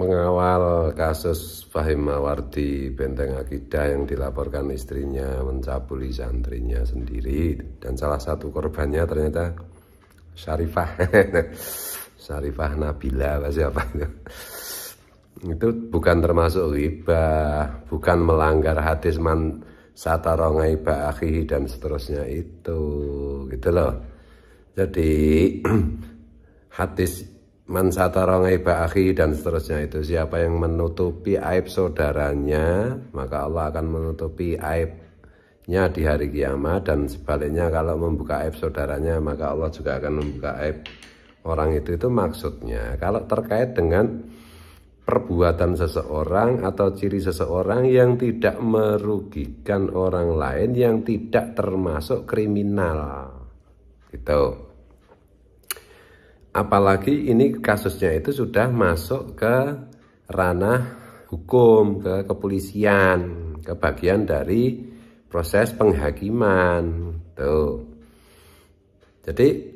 Mengawal kasus Fahim Mawardi Benteng Akidah yang dilaporkan istrinya mencabuli santrinya sendiri, dan salah satu korbannya ternyata Syarifah Syarifah Nabila siapa itu bukan termasuk ghibah, bukan melanggar hadis man satara ghaiba akhihi dan seterusnya itu, gitu loh. Jadi hadis man satara ghaiba akhihi dan seterusnya itu, siapa yang menutupi aib saudaranya maka Allah akan menutupi aibnya di hari kiamat, dan sebaliknya kalau membuka aib saudaranya maka Allah juga akan membuka aib orang itu. Itu maksudnya kalau terkait dengan perbuatan seseorang atau ciri seseorang yang tidak merugikan orang lain, yang tidak termasuk kriminal gitu. Apalagi ini kasusnya itu sudah masuk ke ranah hukum, ke kepolisian, ke bagian dari proses penghakiman tuh. Jadi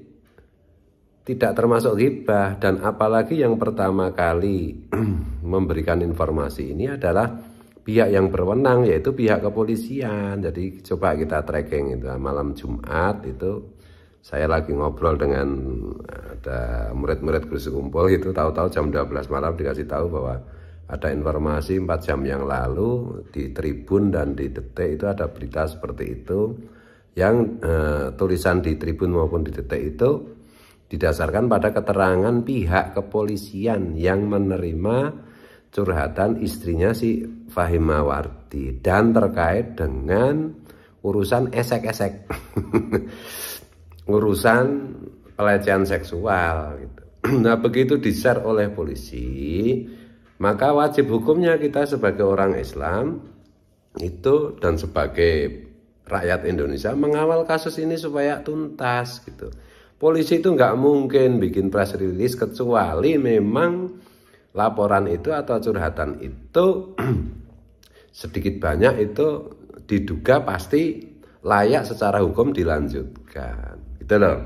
tidak termasuk ghibah, dan apalagi yang pertama kali memberikan informasi ini adalah pihak yang berwenang, yaitu pihak kepolisian. Jadi coba kita tracking itu malam Jumat itu saya lagi ngobrol dengan ada murid-murid kursus kumpul itu, tahu-tahu jam 12 malam dikasih tahu bahwa ada informasi 4 jam yang lalu di Tribun dan di Detik itu ada berita seperti itu, yang tulisan di Tribun maupun di Detik itu didasarkan pada keterangan pihak kepolisian yang menerima curhatan istrinya si Fahim Mawardi, dan terkait dengan urusan esek-esek urusan pelecehan seksual gitu. Nah, begitu di-share oleh polisi, maka wajib hukumnya kita sebagai orang Islam itu dan sebagai rakyat Indonesia mengawal kasus ini supaya tuntas gitu. Polisi itu nggak mungkin bikin press release kecuali memang laporan itu atau curhatan itu sedikit banyak itu diduga pasti layak secara hukum dilanjutkan, gitu loh.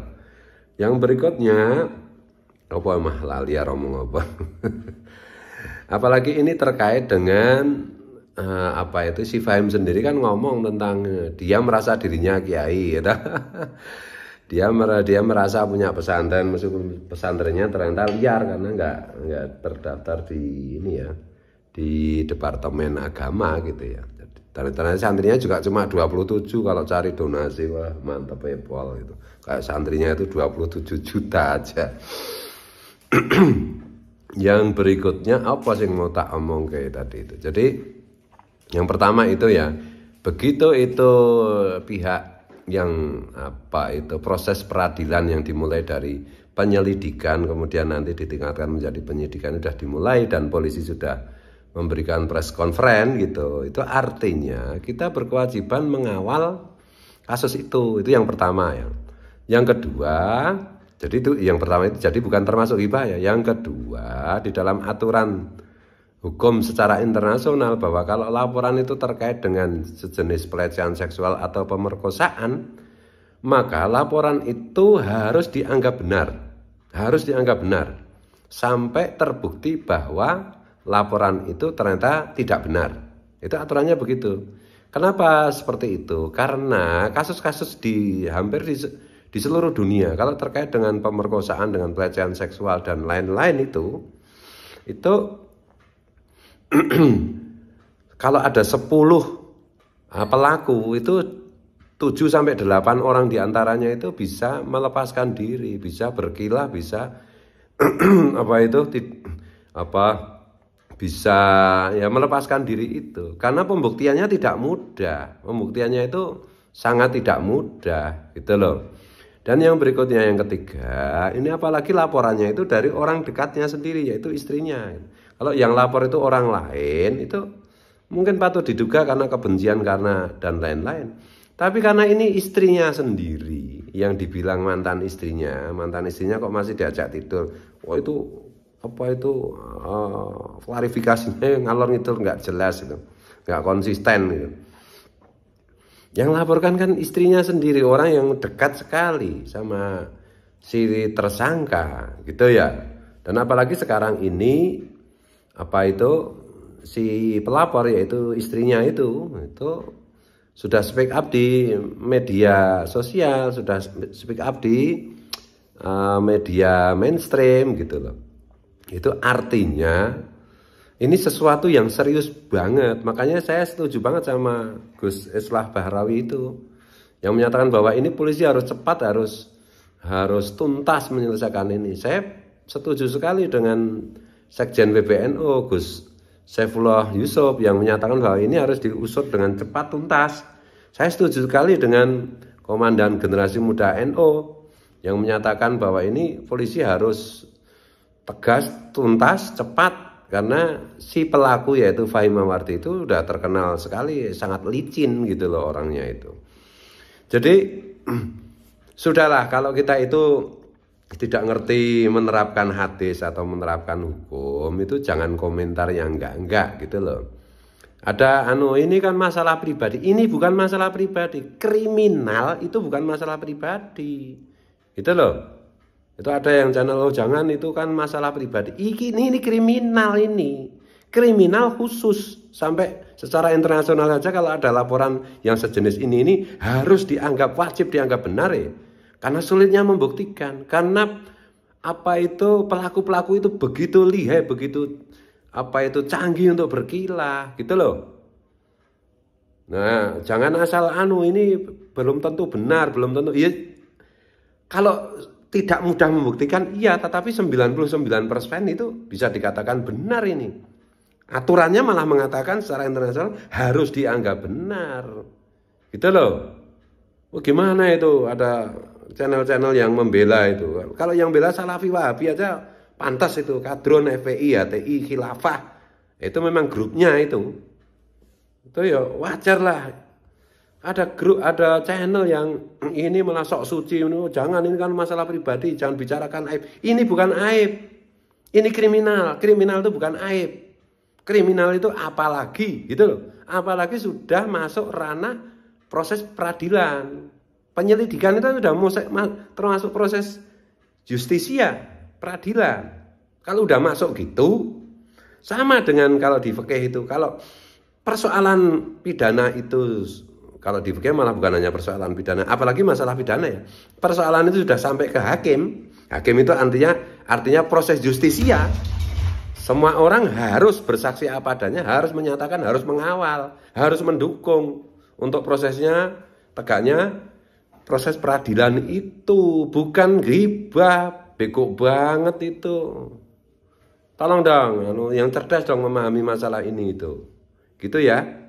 Yang berikutnya apa mah lali ngomong apa apalagi ini terkait dengan apa itu si Fahim sendiri kan ngomong tentang dia merasa dirinya kiai gitu. Dia merasa punya pesantren, meskipun pesantrennya ternyata liar karena nggak terdaftar di ini ya, di Departemen Agama gitu ya. Ternyata santrinya juga cuma 27, kalau cari donasi wah mantap ya Pol gitu. Kayak santrinya itu 27 juta aja. Yang berikutnya apa sih mau tak omong kayak tadi itu. Jadi yang pertama itu ya, begitu itu pihak yang apa itu proses peradilan yang dimulai dari penyelidikan kemudian nanti ditingkatkan menjadi penyidikan sudah dimulai dan polisi sudah memberikan press conference gitu, itu artinya kita berkewajiban mengawal kasus itu yang pertama ya. Yang kedua, jadi itu yang pertama itu jadi bukan termasuk ghibah ya. Yang kedua, di dalam aturan hukum secara internasional bahwa kalau laporan itu terkait dengan sejenis pelecehan seksual atau pemerkosaan, maka laporan itu harus dianggap benar sampai terbukti bahwa laporan itu ternyata tidak benar. Itu aturannya begitu. Kenapa seperti itu? Karena kasus-kasus hampir di seluruh dunia kalau terkait dengan pemerkosaan, dengan pelecehan seksual dan lain-lain itu kalau ada 10 pelaku itu 7-8 orang diantaranya itu bisa melepaskan diri, bisa berkilah, bisa bisa ya melepaskan diri itu. Karena pembuktiannya tidak mudah, pembuktiannya itu sangat tidak mudah gitu loh. Dan yang berikutnya yang ketiga, ini apalagi laporannya itu dari orang dekatnya sendiri, yaitu istrinya. Kalau yang lapor itu orang lain, itu mungkin patut diduga karena kebencian dan lain-lain. Tapi karena ini istrinya sendiri yang dibilang mantan istrinya kok masih diajak tidur. Wah itu klarifikasinya ngalor ngidul nggak jelas itu, nggak konsisten gitu. Yang laporkan kan istrinya sendiri, orang yang dekat sekali sama si tersangka gitu ya. Dan apalagi sekarang ini apa itu si pelapor yaitu istrinya itu sudah speak up di media sosial, sudah speak up di media mainstream gitu loh. Itu artinya ini sesuatu yang serius banget. Makanya saya setuju banget sama Gus Islah Bahrawi itu yang menyatakan bahwa ini polisi harus cepat, harus tuntas menyelesaikan ini. Saya setuju sekali dengan Sekjen PBNU Gus Saifullah Yusuf yang menyatakan bahwa ini harus diusut dengan cepat tuntas. Saya setuju sekali dengan Komandan Generasi Muda NU yang menyatakan bahwa ini polisi harus tegas, tuntas, cepat, karena si pelaku yaitu Fahim Mawardi itu udah terkenal sekali, sangat licin gitu loh orangnya itu. Jadi sudahlah, kalau kita itu tidak ngerti menerapkan hadis atau menerapkan hukum, itu jangan komentar yang enggak gitu loh. Ada ini kan masalah pribadi. Ini bukan masalah pribadi. Kriminal itu bukan masalah pribadi. Gitu loh. Itu ada yang channel, oh jangan itu kan masalah pribadi. Ini kriminal ini. Kriminal khusus. Sampai secara internasional saja kalau ada laporan yang sejenis ini harus dianggap wajib, dianggap benar ya. Karena sulitnya membuktikan. Karena apa itu pelaku-pelaku itu begitu lihai, begitu canggih untuk berkilah gitu loh. Nah, jangan asal ini belum tentu benar, belum tentu. Ya, kalau tidak mudah membuktikan iya, tetapi 99% itu bisa dikatakan benar ini. Aturannya malah mengatakan secara internasional harus dianggap benar. Gitu loh. Oh, gimana itu ada channel-channel yang membela itu. Kalau yang bela Salafi Wahabi aja pantas itu, kadron FPI, HTI, Khilafah. Itu memang grupnya itu. Itu ya wajar lah. Ada grup, ada channel yang ini malah sok suci. Jangan, ini kan masalah pribadi, jangan bicarakan aib. Ini bukan aib. Ini kriminal. Kriminal itu bukan aib. Kriminal itu apalagi gitu loh. Apalagi sudah masuk ranah proses peradilan. Penyelidikan itu sudah termasuk proses justisia, peradilan. Kalau udah masuk gitu, sama dengan kalau di fikih itu, kalau persoalan pidana itu, kalau di fikih malah bukan hanya persoalan pidana, apalagi masalah pidana ya. Persoalan itu sudah sampai ke hakim. Hakim itu artinya proses justisia. Semua orang harus bersaksi apa adanya, harus menyatakan, harus mengawal, harus mendukung untuk prosesnya tegaknya proses peradilan itu. Bukan ghibah, bego banget itu. Tolong dong, yang cerdas dong memahami masalah ini itu. Gitu ya.